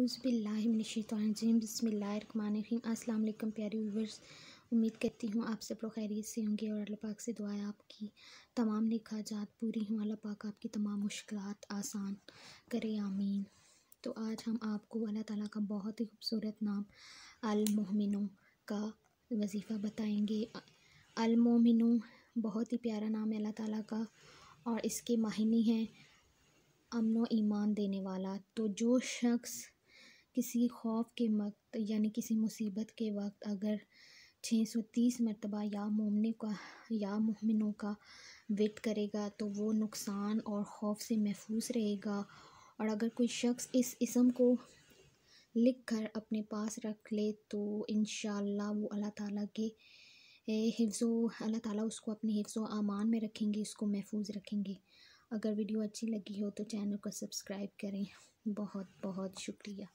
औज़ुबिल्लाहिमिनश्शैतानिर्रजीम बिस्मिल्लाहिर्रहमानिर्रहीम। अस्सलाम वालेकुम प्यारे व्यूअर्स, उम्मीद करती हूँ आप सब लोग खैरियत से होंगे और अल्लाह पाक से दुआ है आपकी तमाम निखाजात पूरी हों, अल्लाह पाक आपकी तमाम मुश्किलात आसान करे, आमीन। तो आज हम आपको अल्लाह ताला का बहुत ही खूबसूरत नाम अल-मोमिनून का वजीफ़ा बताएंगे। अल-मोमिनून बहुत ही प्यारा नाम है अल्लाह ताला का और इसके माहिनी हैं अमन व ईमान देने वाला। तो जो शख्स किसी खौफ के वक्त यानी किसी मुसीबत के वक्त अगर 630 मरतबा या मोमिनों का विर्द करेगा तो वो नुकसान और खौफ से महफूज रहेगा। और अगर कोई शख्स इस इसम को लिख कर अपने पास रख ले तो इंशाअल्लाह वो अल्लाह ताला के अल्लाह ताला उसको अपने हिफ्ज़ व अमान में रखेंगे, उसको महफूज रखेंगे। अगर वीडियो अच्छी लगी हो तो चैनल को सब्सक्राइब करें। बहुत बहुत शुक्रिया।